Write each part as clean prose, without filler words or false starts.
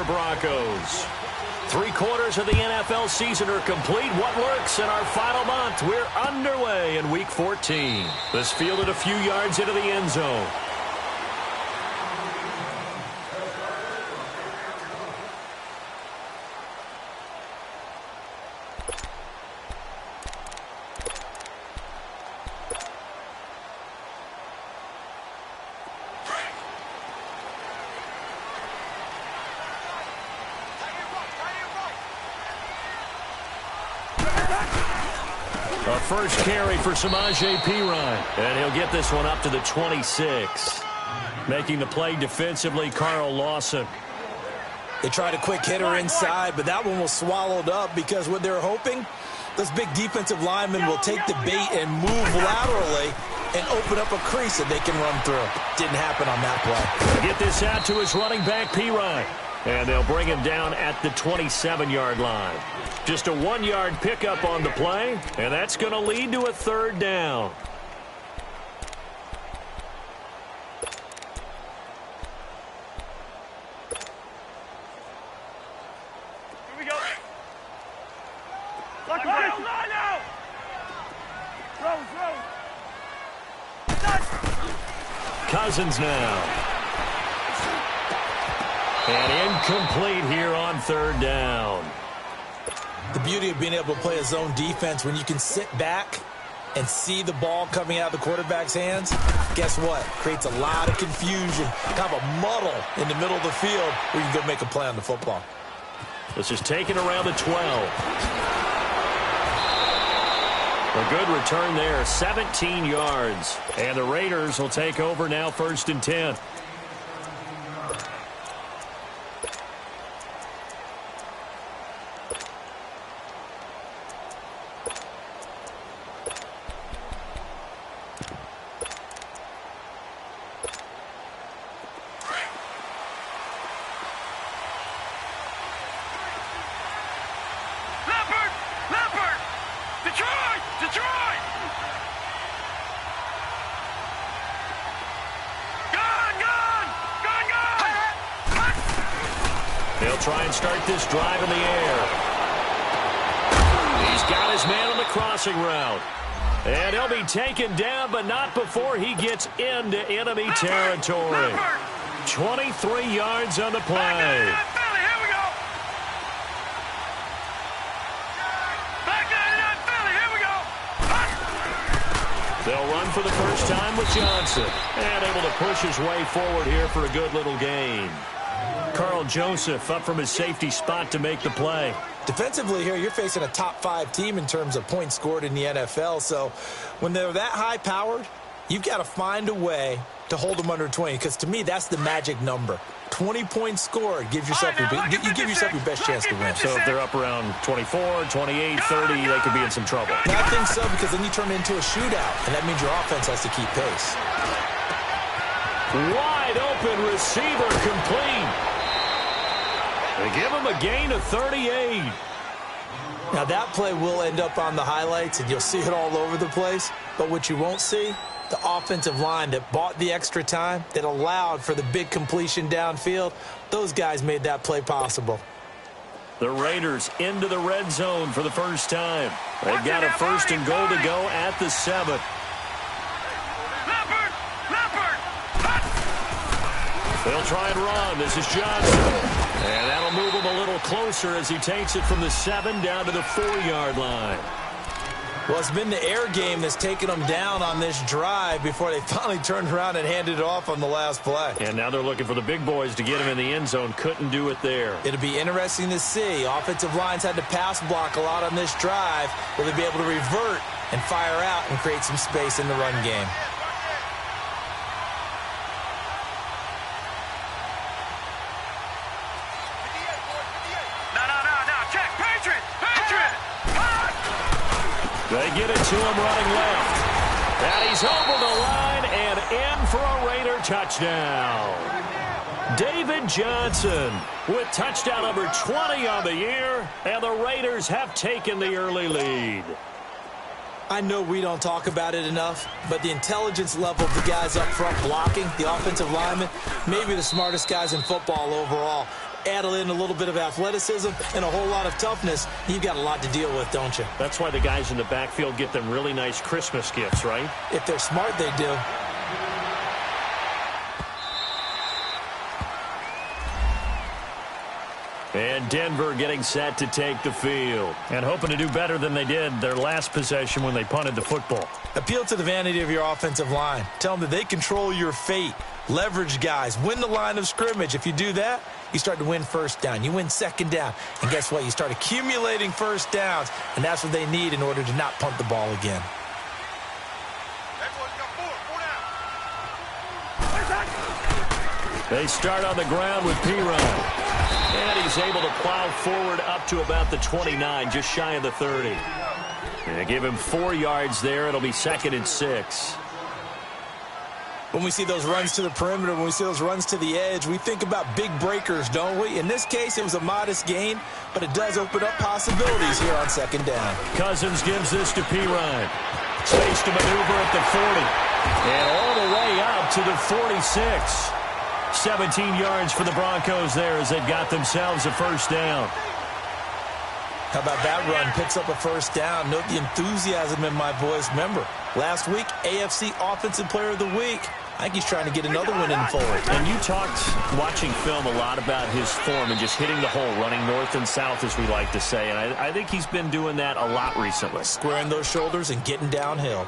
Broncos. 3/4 of the NFL season are complete. What lurks in our final month? We're underway in Week 14. This fielded a few yards into the end zone. A first carry for Samaje Perine. And he'll get this one up to the 26. Making the play defensively, Carl Lawson. They tried a quick hitter inside, but that one was swallowed up because what they're hoping, those big defensive linemen will take the bait and move laterally and open up a crease that they can run through. Didn't happen on that play. Get this out to his running back, Perine. And they'll bring him down at the 27-yard line. Just a 1-yard pickup on the play, and that's going to lead to a third down. Here we go. Line out. Cousins now. And incomplete here on third down. The beauty of being able to play a zone defense when you can sit back and see the ball coming out of the quarterback's hands, guess what? Creates a lot of confusion, kind of a muddle in the middle of the field where you can go make a play on the football. This is taken around the 12. A good return there, 17 yards. And the Raiders will take over now, 1st and 10. They'll try and start this drive in the air. He's got his man on the crossing route. And he'll be taken down, but not before he gets into enemy territory. 23 yards on the play. They'll run for the first time with Johnson. And able to push his way forward here for a good little gain. Carl Joseph up from his safety spot to make the play. Defensively here, you're facing a top 5 team in terms of points scored in the NFL. So when they're that high-powered, you've got to find a way to hold them under 20. Because to me, that's the magic number. 20 points scored gives yourself your best chance to win. So if they're up around 24, 28, 30, they could be in some trouble. I think so, because then you turn it into a shootout, and that means your offense has to keep pace. Wide open receiver complete. They give him a gain of 38. Now, that play will end up on the highlights, and you'll see it all over the place. But what you won't see, the offensive line that bought the extra time, that allowed for the big completion downfield, those guys made that play possible. The Raiders into the red zone for the first time. They've got a 1st and goal to go at the 7. They'll try and run. This is Johnson. And that'll move him a little closer as he takes it from the 7 down to the 4-yard line. Well, it's been the air game that's taken them down on this drive before they finally turned around and handed it off on the last play. And now they're looking for the big boys to get him in the end zone. Couldn't do it there. It'll be interesting to see. Offensive lines had to pass block a lot on this drive. Will they be able to revert and fire out and create some space in the run game? They get it to him running left. And he's over the line and in for a Raider touchdown. David Johnson with touchdown number 20 on the year, and the Raiders have taken the early lead. I know we don't talk about it enough, but the intelligence level of the guys up front blocking, the offensive linemen, maybe the smartest guys in football overall. add in a little bit of athleticism and a whole lot of toughness, you've got a lot to deal with, don't you? That's why the guys in the backfield get them really nice Christmas gifts, right? If they're smart, they do. And Denver getting set to take the field and hoping to do better than they did their last possession when they punted the football. Appeal to the vanity of your offensive line. Tell them that they control your fate. Leverage guys. Win the line of scrimmage. If you do that, you start to win first down. You win second down. And guess what? You start accumulating first downs. And that's what they need in order to not punt the ball again. They start on the ground with P-Ryan. And he's able to plow forward up to about the 29, just shy of the 30. And they give him 4 yards there. It'll be 2nd and 6. When we see those runs to the perimeter, when we see those runs to the edge, we think about big breakers, don't we? In this case, it was a modest gain, but it does open up possibilities here on 2nd down. Cousins gives this to P-Ryan. Space to maneuver at the 40. And all the way up to the 46. 17 yards for the Broncos there as they've got themselves a first down. How about that run? Picks up a first down. Note the enthusiasm in my voice. Remember, last week, AFC Offensive Player of the Week. I think he's trying to get another one in the fold. And you talked, watching film, a lot about his form and just hitting the hole, running north and south, as we like to say. And I think he's been doing that a lot recently. Squaring those shoulders and getting downhill.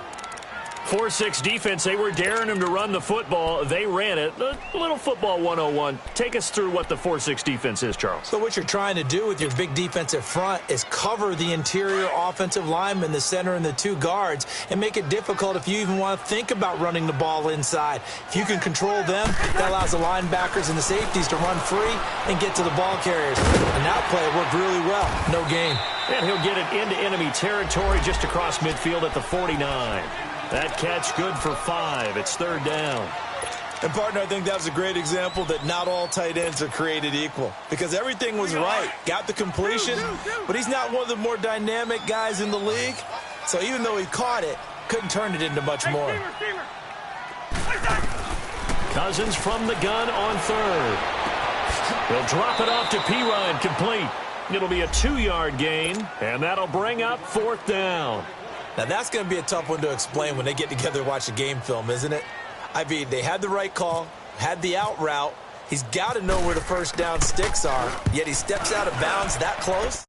4-6 defense, they were daring him to run the football. They ran it. A little football 101. Take us through what the 4-6 defense is, Charles. So what you're trying to do with your big defensive front is cover the interior offensive lineman, the center, and the 2 guards, and make it difficult if you even want to think about running the ball inside. If you can control them, that allows the linebackers and the safeties to run free and get to the ball carriers. And that play worked really well. No gain. And he'll get it into enemy territory just across midfield at the 49. That catch good for 5. It's 3rd down. And, partner, I think that was a great example that not all tight ends are created equal. Because everything was right. Got the completion, but he's not one of the more dynamic guys in the league. So even though he caught it, couldn't turn it into much more. Cousins from the gun on 3rd. He'll drop it off to P-Ryan, complete. It'll be a 2-yard gain, and that'll bring up 4th down. Now, that's going to be a tough one to explain when they get together and watch the game film, isn't it? I mean, they had the right call, had the out route. He's got to know where the first down sticks are, yet he steps out of bounds that close.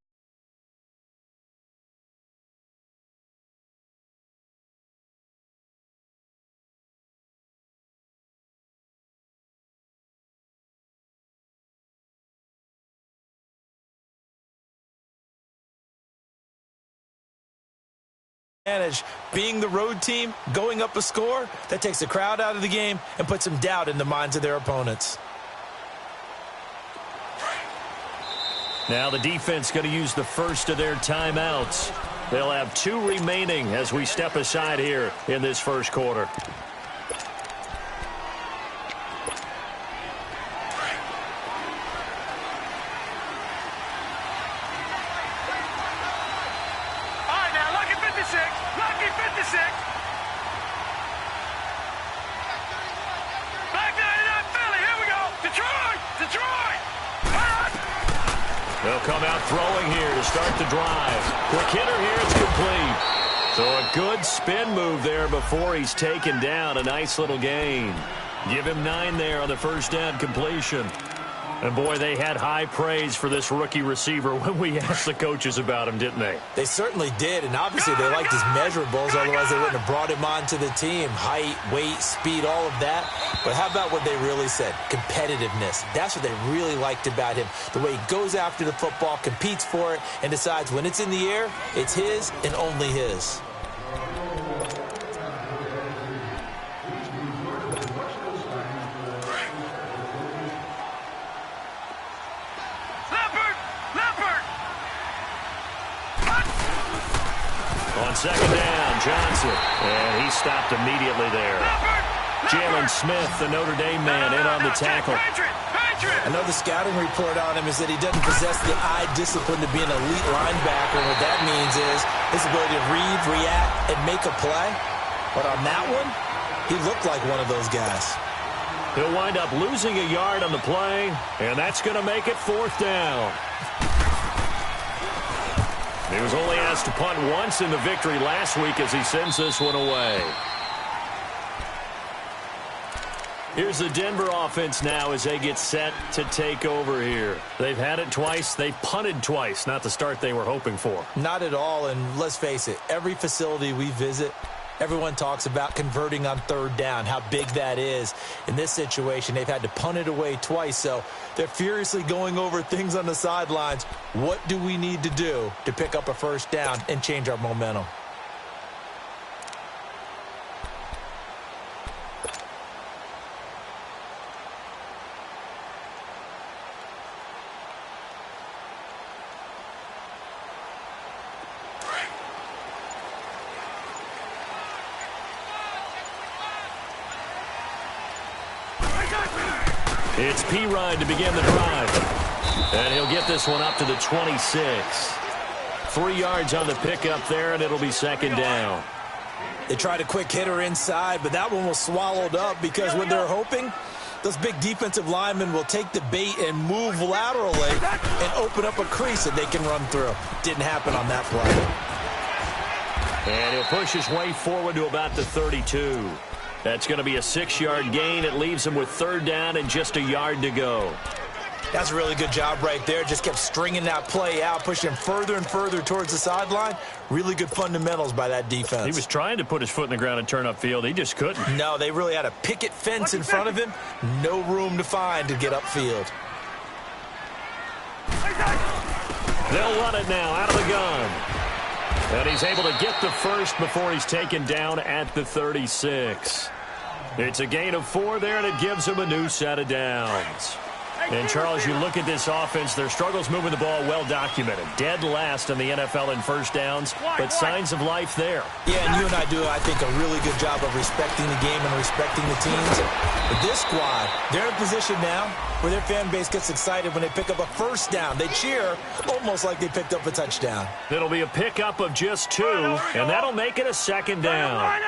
Being the road team, going up a score, that takes the crowd out of the game and puts some doubt in the minds of their opponents. Now the defense going to use the first of their timeouts. They'll have 2 remaining as we step aside here in this first quarter. They'll come out throwing here to start the drive. Quick hitter here, it's complete. So a good spin move there before he's taken down. A nice little gain. Give him 9 there on the first down completion. And, boy, they had high praise for this rookie receiver when we asked the coaches about him, didn't they? They certainly did, and obviously they liked his measurables, otherwise they wouldn't have brought him onto the team. Height, weight, speed, all of that. But how about what they really said? Competitiveness. That's what they really liked about him. The way he goes after the football, competes for it, and decides when it's in the air, it's his and only his. On 2nd down, Johnson. And he stopped immediately there. Jalen Smith, the Notre Dame man, in on the tackle. Another scouting report on him is that he doesn't possess the eye discipline to be an elite linebacker. What that means is his ability to read, react, and make a play. But on that one, he looked like one of those guys. He'll wind up losing a yard on the play, and that's going to make it 4th down. He was only asked to punt once in the victory last week as he sends this one away. Here's the Denver offense now as they get set to take over here. They've had it twice. They've punted twice. Not the start they were hoping for. Not at all, and let's face it, every facility we visit, everyone talks about converting on 3rd down, how big that is. In this situation, they've had to punt it away twice, so they're furiously going over things on the sidelines. What do we need to do to pick up a 1st down and change our momentum? It's P-Ride to begin the drive. And he'll get this one up to the 26. 3 yards on the pickup there, and it'll be 2nd down. They tried a quick hitter inside, but that one was swallowed up because when they're hoping, those big defensive linemen will take the bait and move laterally and open up a crease that they can run through. Didn't happen on that play. And he'll push his way forward to about the 32. That's going to be a 6-yard gain. It leaves him with 3rd down and just a yard to go. That's a really good job right there. Just kept stringing that play out, pushing further and further towards the sideline. Really good fundamentals by that defense. He was trying to put his foot in the ground and turn upfield. He just couldn't. No, they really had a picket fence in front of him. No room to find to get upfield. They'll run it now out of the gun. And he's able to get the first before he's taken down at the 36. It's a gain of 4 there, and it gives him a new set of downs. And, Charles, you look at this offense, their struggles moving the ball well documented. Dead last in the NFL in 1st downs, but signs of life there. Yeah, and you and I do, I think, a really good job of respecting the game and respecting the teams. But this squad, they're in a position now where their fan base gets excited when they pick up a 1st down. They cheer almost like they picked up a touchdown. It'll be a pickup of just 2, and that'll make it a 2nd down.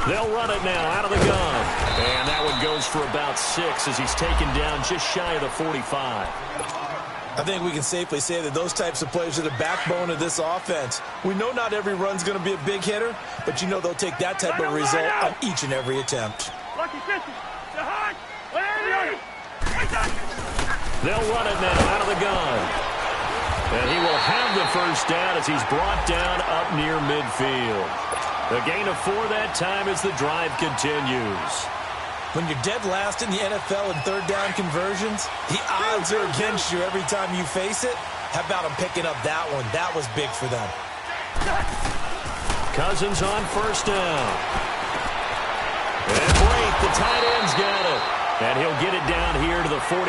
They'll run it now out of the gun. And that one goes for about 6 as he's taken down just shy of the 45. I think we can safely say that those types of plays are the backbone of this offense. We know not every run's going to be a big hitter, but you know they'll take that type of result on each and every attempt. They'll run it now out of the gun. And he will have the 1st down as he's brought down up near midfield. A gain of 4 that time as the drive continues. When you're dead last in the NFL in 3rd down conversions, the odds are against you every time you face it. How about them picking up that one? That was big for them. Cousins on 1st down. And Blake, the tight end's got it. And he'll get it down here to the 43.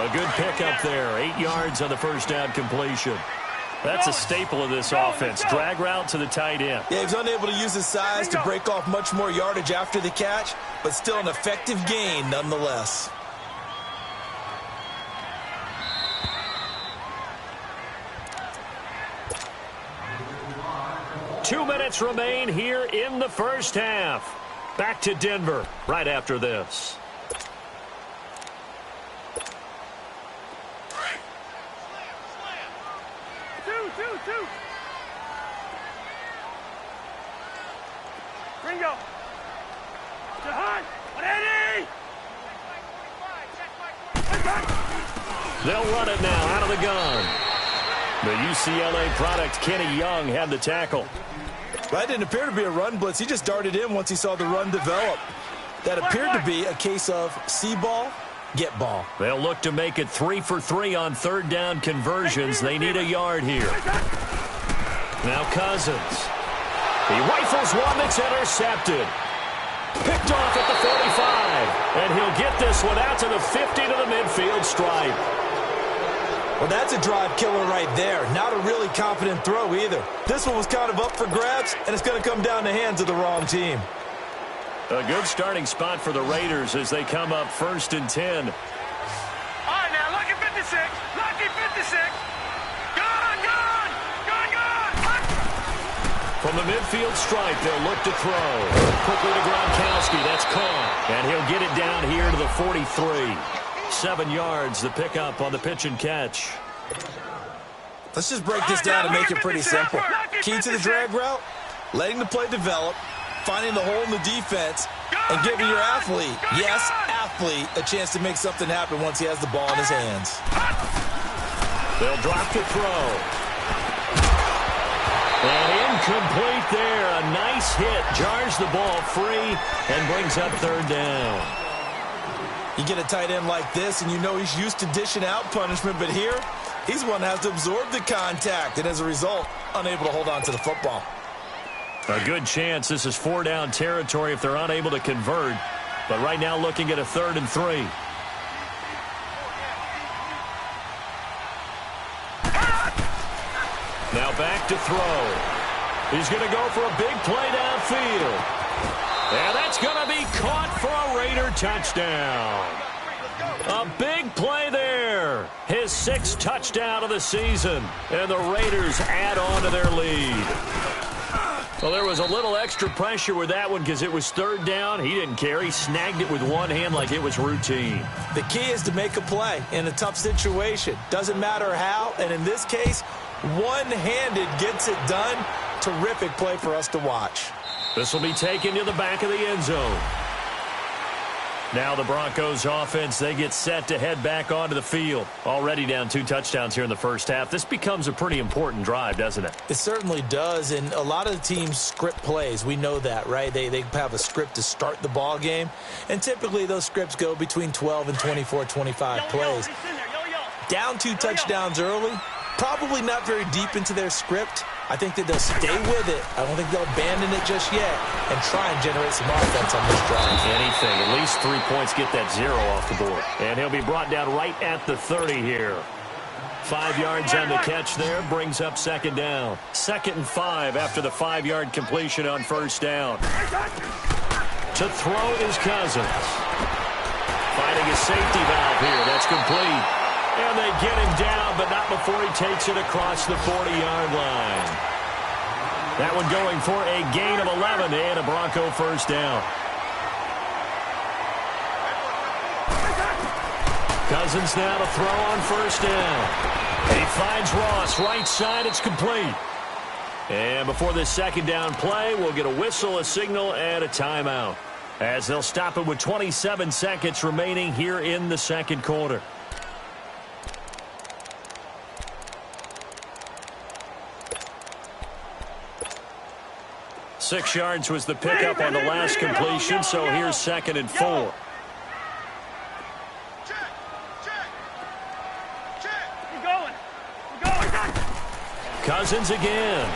A good pickup there. 8 yards on the 1st down completion. That's a staple of this offense. Drag route to the tight end. Yeah, he was unable to use his size to break off much more yardage after the catch, but still an effective gain nonetheless. Two minutes remain here in the 1st half. Back to Denver right after this. Ringo. Jahan. Ready. They'll run it now out of the gun. The UCLA product, Kenny Young, had the tackle. That didn't appear to be a run blitz. He just darted in once he saw the run develop. That appeared to be a case of see ball, get ball. They'll look to make it 3 for 3 on 3rd down conversions. They need a yard here. Now Cousins. He rifles one that's intercepted. Picked off at the 45. And he'll get this one out to the 50 to the midfield stripe. Well, that's a drive killer right there. Not a really confident throw either. This one was kind of up for grabs, and it's going to come down the hands of the wrong team. A good starting spot for the Raiders as they come up 1st and 10. All right, now, lucky 56. Lucky 56. Gone. From the midfield stripe, they'll look to throw. Quickly to Gronkowski. That's caught. And he'll get it down here to the 43. 7 yards, the pickup on the pitch and catch. Let's just break this down and make it pretty simple. Key to the drag route, letting the play develop, finding the hole in the defense, and giving your athlete, yes, athlete, a chance to make something happen once he has the ball in his hands. They'll drop to throw. And incomplete there. A nice hit. Jars the ball free and brings up third down. You get a tight end like this, and you know he's used to dishing out punishment, but here, he's one that has to absorb the contact, and as a result, unable to hold on to the football. A good chance this is 4-down territory if they're unable to convert. But right now looking at a 3rd and 3. Now back to throw. He's going to go for a big play downfield. And that's going to be caught for a Raider touchdown. A big play there. His 6th touchdown of the season. And the Raiders add on to their lead. Well, there was a little extra pressure with that one because it was 3rd down. He didn't care. He snagged it with one hand like it was routine. The key is to make a play in a tough situation. Doesn't matter how, and in this case, one-handed gets it done. Terrific play for us to watch. This will be taken to the back of the end zone. Now the Broncos offense, they get set to head back onto the field. Already down 2 touchdowns here in the first half. This becomes a pretty important drive, doesn't it? It certainly does, and a lot of the teams script plays. We know that, right? They have a script to start the ball game, and typically those scripts go between 12 and 24, 25 plays. Down 2 touchdowns early, probably not very deep into their script. I think that they'll stay with it. I don't think they'll abandon it just yet and try and generate some offense on this drive. Anything. At least 3 points, get that 0 off the board. And he'll be brought down right at the 30 here. 5 yards on the catch there. Brings up 2nd down. 2nd and 5 after the 5-yard completion on 1st down. To throw is Cousins. Finding a safety valve here. That's complete. And they get him down, but not before he takes it across the 40-yard line. That one going for a gain of 11 and a Bronco 1st down. Cousins now to throw on 1st down. He finds Ross right side. It's complete. And before this 2nd down play, we'll get a whistle, a signal, and a timeout, as they'll stop it with 27 seconds remaining here in the 2nd quarter. Six yards was the pickup on the last completion, so here's 2nd and 4. Cousins again.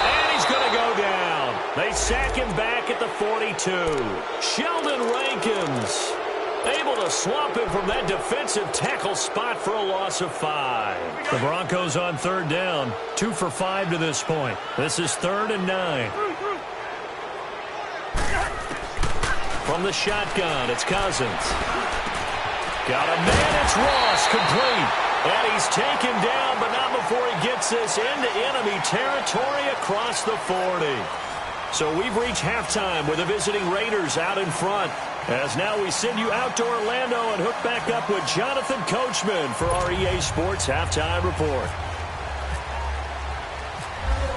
And he's going to go down. They sack him back at the 42. Sheldon Rankins able to swamp him from that defensive tackle spot for a loss of 5. The Broncos on 3rd down. 2 for 5 to this point. This is 3rd and 9. From the shotgun, it's Cousins. Got a man, it's Ross, complete. And he's taken down, but not before he gets this into enemy territory across the 40. So we've reached halftime with the visiting Raiders out in front. As now we send you out to Orlando and hook back up with Jonathan Coachman for our EA Sports Halftime Report.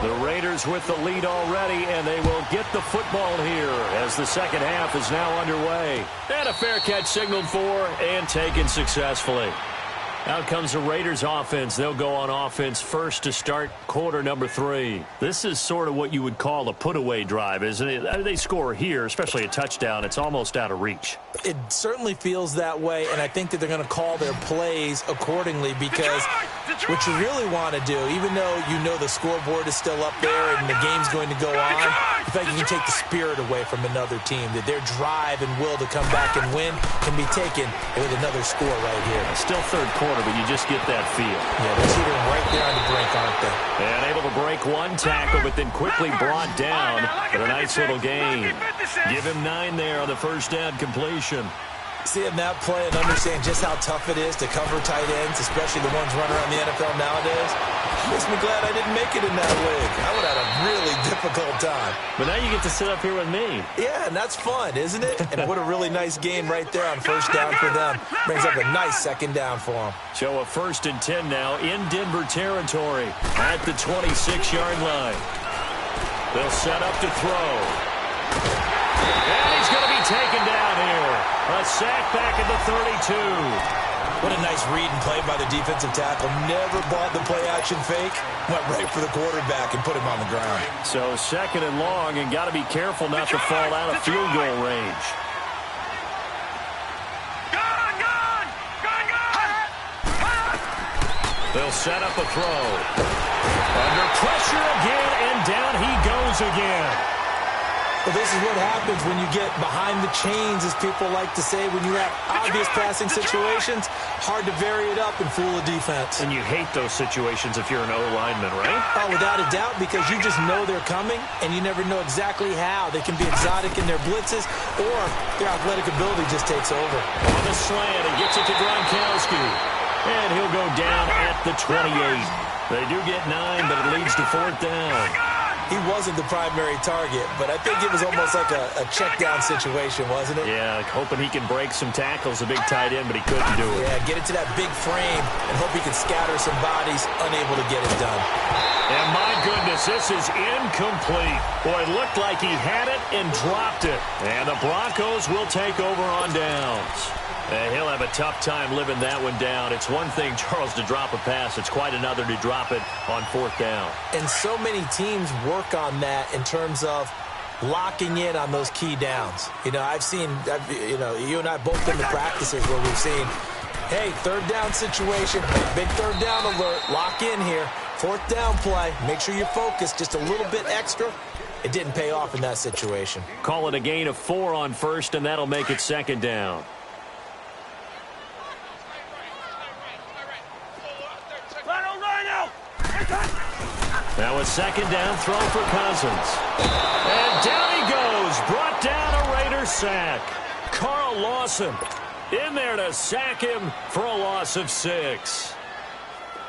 The Raiders with the lead already, and they will get the football here as the 2nd half is now underway. And a fair catch signaled for and taken successfully. Out comes the Raiders offense. They'll go on offense first to start quarter number 3. This is sort of what you would call a put-away drive, isn't it? They score here, especially a touchdown. It's almost out of reach. It certainly feels that way, and I think that they're going to call their plays accordingly because what you really want to do, even though you know the scoreboard is still up there and the game's going to go on, in fact, you can take the spirit away from another team, that their drive and will to come back and win can be taken with another score right here. Still 3rd quarter, but you just get that feel. Yeah, they're sitting right there on the brink, aren't they? And able to break one tackle, but then quickly brought down with a nice little gain. Give him 9 there on the 1st down completion. Seeing that play and understand just how tough it is to cover tight ends, especially the ones running around the NFL nowadays, makes me glad I didn't make it in that league. I would have had a really difficult time. But now you get to sit up here with me. Yeah, and that's fun, isn't it? And what a really nice game right there on first down for them. Brings up a nice second down for them. So a 1st and 10 now in Denver territory at the 26-yard line. They'll set up to throw. And he's going to be taken down here. A sack back at the 32. What a nice read and play by the defensive tackle. Never bought the play-action fake. Went right for the quarterback and put him on the ground. So 2nd and long, and got to be careful not to fall out of field goal range. They'll set up a throw. Under pressure again, and down he goes again. Well, this is what happens when you get behind the chains, as people like to say, when you have obvious passing situations. Hard to vary it up and fool a defense. And you hate those situations if you're an O-lineman, right? Oh, without a doubt, because you just know they're coming, and you never know exactly how. They can be exotic in their blitzes, or their athletic ability just takes over. On the slant, and gets it to Gronkowski. And he'll go down at the 28. They do get 9, but it leads to 4th down. He wasn't the primary target, but I think it was almost like a check-down situation, wasn't it? Yeah, hoping he can break some tackles, a big tight end, but he couldn't do it. Yeah, get it to that big frame and hope he can scatter some bodies, unable to get it done. And my goodness, this is incomplete. Boy, it looked like he had it and dropped it. And the Broncos will take over on downs. He'll have a tough time living that one down. It's one thing, Charles, to drop a pass. It's quite another to drop it on 4th down. And so many teams work on that in terms of locking in on those key downs. You know, you and I both been to practices where we've seen, hey, 3rd down situation, big 3rd down alert, lock in here. 4th down play, make sure you're focused just a little bit extra. It didn't pay off in that situation. Call it a gain of 4 on 1st, and that'll make it 2nd down. Now a 2nd down throw for Cousins. And down he goes. Brought down a Raider sack. Carl Lawson in there to sack him for a loss of 6.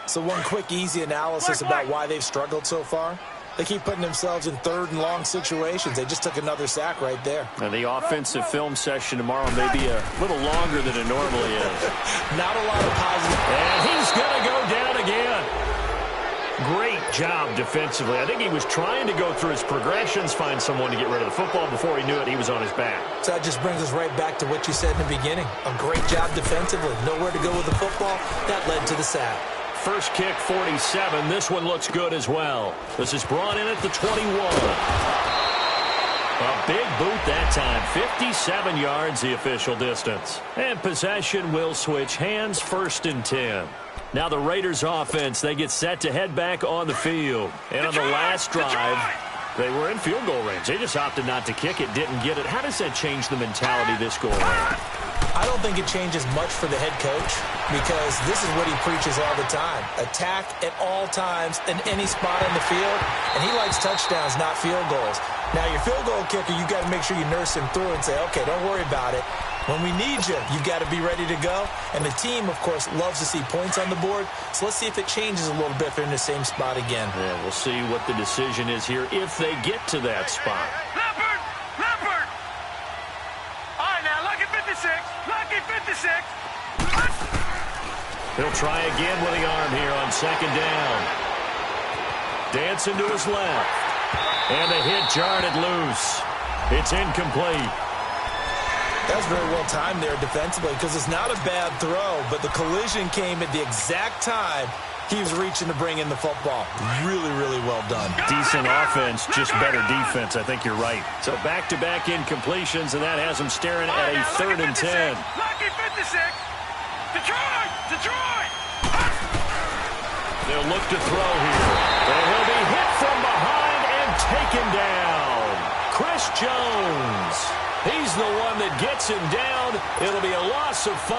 So one quick, easy analysis about why they've struggled so far. They keep putting themselves in 3rd and long situations. They just took another sack right there. And the offensive film session tomorrow may be a little longer than it normally is. Not a lot of positive. And he's going to go down again. Great job defensively. I think he was trying to go through his progressions, find someone to get rid of the football. Before he knew it, he was on his back. So that just brings us right back to what you said in the beginning. A great job defensively. Nowhere to go with the football. That led to the sack. First kick, 47. This one looks good as well. This is brought in at the 21. A big boot that time. 57 yards, the official distance. And possession will switch hands, 1st and 10. Now the Raiders offense, they get set to head back on the field. And on the last drive, they were in field goal range. They just opted not to kick it, didn't get it. How does that change the mentality this go around? I don't think it changes much for the head coach because this is what he preaches all the time. Attack at all times in any spot on the field, and he likes touchdowns, not field goals. Now, your field goal kicker, you got to make sure you nurse him through and say, okay, don't worry about it. When we need you, you've got to be ready to go. And the team, of course, loves to see points on the board. So let's see if it changes a little bit if they're in the same spot again. Yeah, we'll see what the decision is here if they get to that spot. Leopard! All right, now, lucky 56. Lucky 56. He'll try again with the arm here on 2nd down. Dancing to his left. And the hit jarred it loose. It's incomplete. That's very well timed there defensively because it's not a bad throw, but the collision came at the exact time he was reaching to bring in the football. Really, really well done. Decent offense, just better defense. I think you're right. So back-to-back incompletions, and that has him staring at a 3rd and 10. Lucky 56. Detroit! They'll look to throw here. And he'll be hit from behind and taken down. Chris Jones. He's the one that gets him down. It'll be a loss of 5,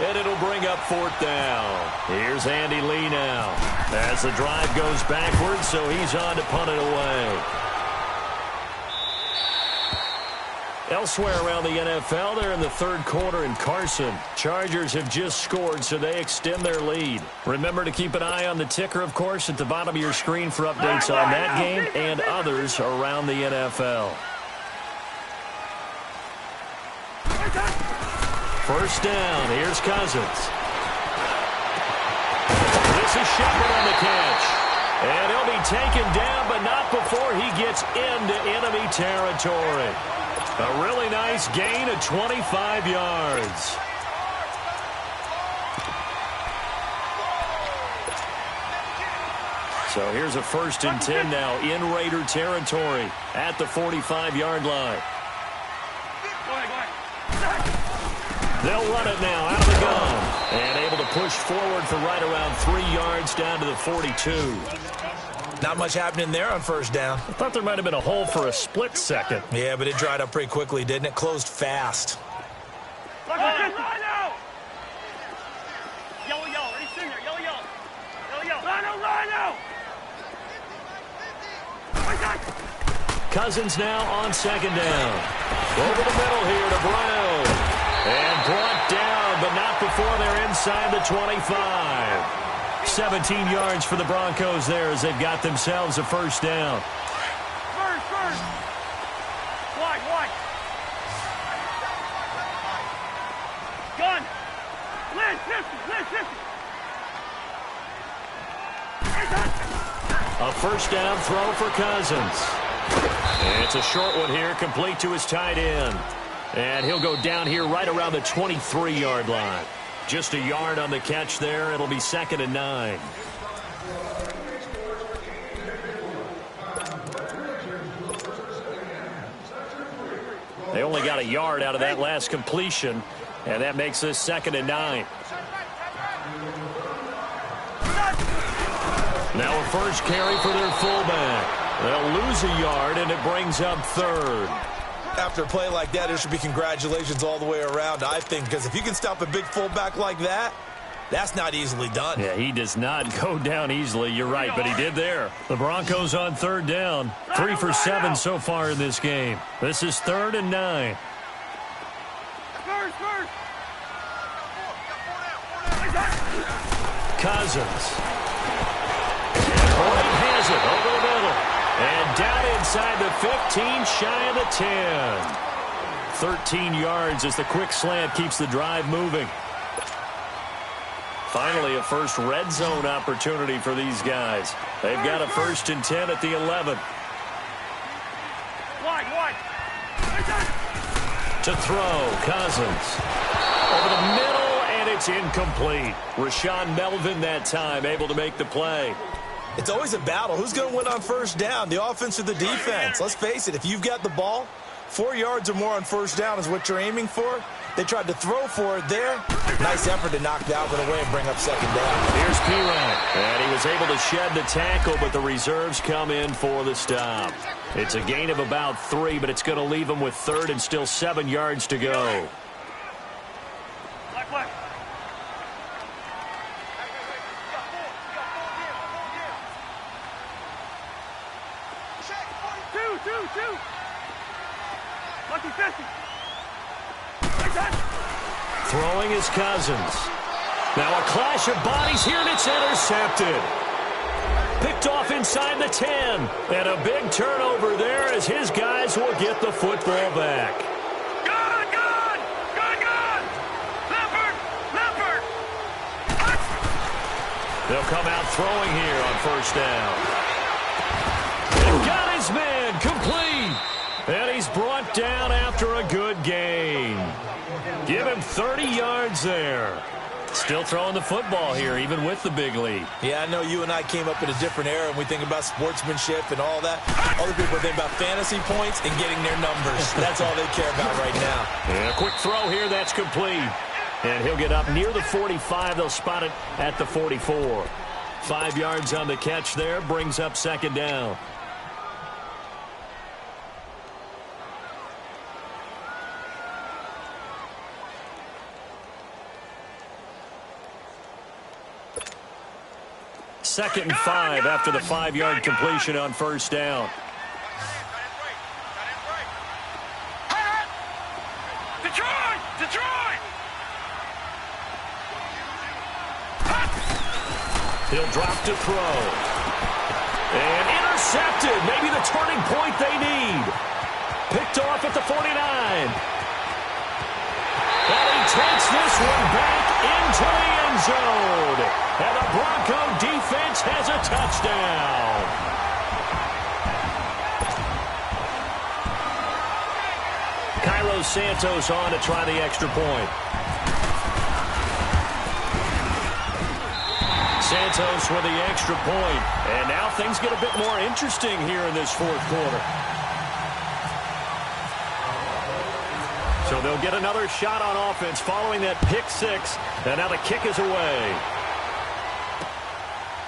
and it'll bring up 4th down. Here's Andy Lee now. As the drive goes backwards, so he's on to punt it away. Elsewhere around the NFL, they're in the third quarter in Carson. Chargers have just scored, so they extend their lead. Remember to keep an eye on the ticker, of course, at the bottom of your screen for updates on that game and others around the NFL. First down, here's Cousins. This is Shepard on the catch. And he'll be taken down, but not before he gets into enemy territory. A really nice gain of 25 yards. So here's a 1st and 10 now in Raider territory at the 45-yard line. They'll run it now out of the gun. And able to push forward for right around 3 yards down to the 42. Not much happening there on first down. I thought there might have been a hole for a split second. Yeah, but it dried up pretty quickly, didn't it? Closed fast. Yellow, yellow. Ready, senior. Yellow, yellow. Yellow, yellow. Rhino. Cousins now on 2nd down. Over the middle here to Brown. And brought down, but not before they're inside the 25. 17 yards for the Broncos there as they've got themselves a 1st down. First. Wide. Gun. Listen. A 1st down throw for Cousins. And it's a short one here, complete to his tight end. And he'll go down here right around the 23-yard line. Just a yard on the catch there. It'll be 2nd and 9. They only got a yard out of that last completion, and that makes this 2nd and 9. Now a first carry for their fullback. They'll lose a yard, and it brings up 3rd. After a play like that, there should be congratulations all the way around, I think, because if you can stop a big fullback like that, that's not easily done. Yeah, he does not go down easily. You're right, but he did there. The Broncos on 3rd down. 3 for 7 so far in this game. This is 3rd and 9. First. Cousins. Boyd has it over the middle. And down inside the 15, shy of the 10. 13 yards as the quick slant keeps the drive moving. Finally, a first red zone opportunity for these guys. They've got a 1st and 10 at the 11. Wide. To throw, Cousins. Over the middle, and it's incomplete. Rashawn Melvin that time able to make the play. It's always a battle. Who's going to win on 1st down, the offense or the defense? Let's face it, if you've got the ball, 4 yards or more on 1st down is what you're aiming for. They tried to throw for it there. Nice effort to knock that one away and bring up 2nd down. Here's P-Ryan, and he was able to shed the tackle, but the reserves come in for the stop. It's a gain of about 3, but it's going to leave him with 3rd and still 7 yards to go. Black. Two. Lucky 50. Throwing is Cousins. Now a clash of bodies here, and it's intercepted. Picked off inside the 10. And a big turnover there as his guys will get the football back. Good. Leopard. They'll come out throwing here on 1st down. And got his man complete. And he's brought down after a good gain. Give him 30 yards there. Still throwing the football here, even with the big lead. Yeah, I know you and I came up in a different era, and we think about sportsmanship and all that. Other people think about fantasy points and getting their numbers. That's all they care about right now. And a quick throw here, that's complete. And he'll get up near the 45. They'll spot it at the 44. 5 yards on the catch there, brings up 2nd down. Second and 5 after the 5-yard completion on 1st down. Detroit! Detroit! He'll drop to throw. And intercepted. Maybe the turning point they need. Picked off at the 49. And he takes this one back into the end zone. And the Bronco defense has a touchdown. Cairo Santos on to try the extra point. Santos with the extra point. And now things get a bit more interesting here in this fourth quarter. So they'll get another shot on offense following that pick six. And now the kick is away.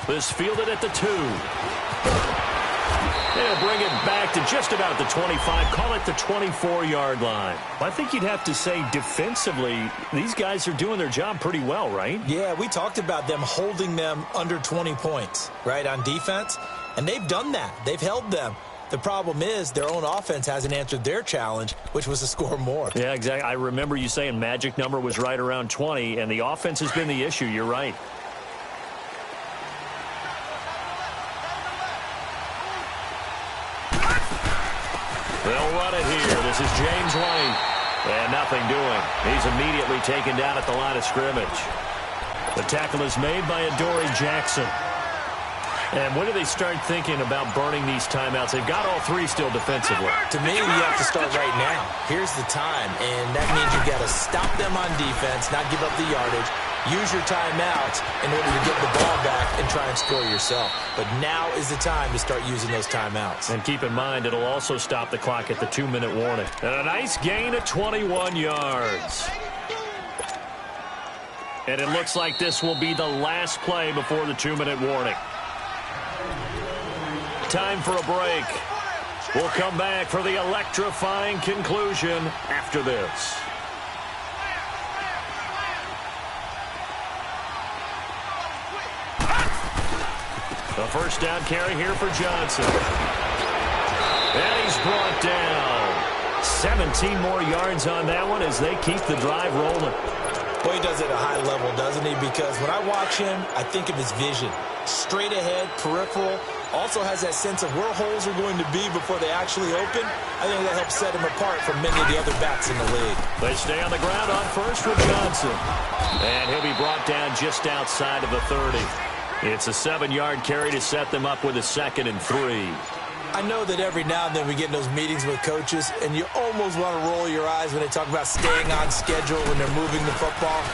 This fielded at the 2. They'll bring it back to just about the 25. Call it the 24-yard line. I think you'd have to say defensively, these guys are doing their job pretty well, right? Yeah, we talked about them holding them under 20 points, right, on defense. And they've done that. They've held them. The problem is their own offense hasn't answered their challenge, which was to score more. Yeah, exactly. I remember you saying magic number was right around 20, and the offense has been the issue. You're right. They'll run it here. This is James White. And nothing doing. He's immediately taken down at the line of scrimmage. The tackle is made by Adoree Jackson. And when do they start thinking about burning these timeouts? They've got all three still defensively. To me, you have to start right now. Here's the time, and that means you've got to stop them on defense, not give up the yardage, use your timeouts in order to get the ball back and try and score yourself. But now is the time to start using those timeouts. And keep in mind, it'll also stop the clock at the 2-minute warning. And a nice gain of 21 yards. And it looks like this will be the last play before the 2-minute warning. Time for a break. We'll come back for the electrifying conclusion after this. The first down carry here for Johnson. And he's brought down. 17 more yards on that one as they keep the drive rolling. Boy, he does it at a high level, doesn't he? Because when I watch him, I think of his vision. Straight ahead, peripheral. Also has that sense of where holes are going to be before they actually open. I think that helps set him apart from many of the other backs in the league. They stay on the ground on first with Johnson. And he'll be brought down just outside of the 30. It's a 7-yard carry to set them up with a 2nd and 3. I know that every now and then we get in those meetings with coaches, and you almost want to roll your eyes when they talk about staying on schedule when they're moving the football.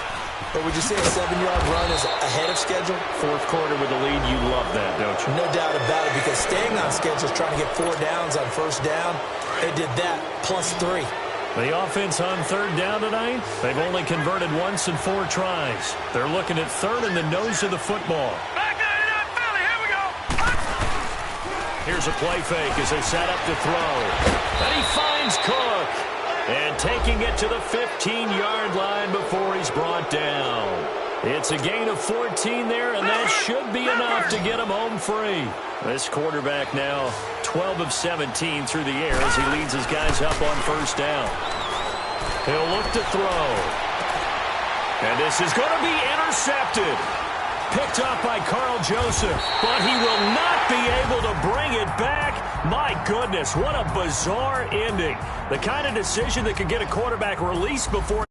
But would you say a 7-yard run is ahead of schedule? Fourth quarter with the lead, you love that, don't you? No doubt about it, because staying on schedule is trying to get 4 downs on first down. They did that plus 3. The offense on third down tonight, they've only converted once in 4 tries. They're looking at third in the nose of the football. Back out of that belly. Here we go. Here's a play fake as they set up to throw. And he finds Cook. And taking it to the 15-yard line before he's brought down. It's a gain of 14 there, and that should be enough to get him home free. This quarterback now 12 of 17 through the air as he leads his guys up on first down. He'll look to throw. And this is going to be intercepted. Picked up by Carl Joseph, but he will not be able to bring it back. My goodness, what a bizarre ending. The kind of decision that could get a quarterback released before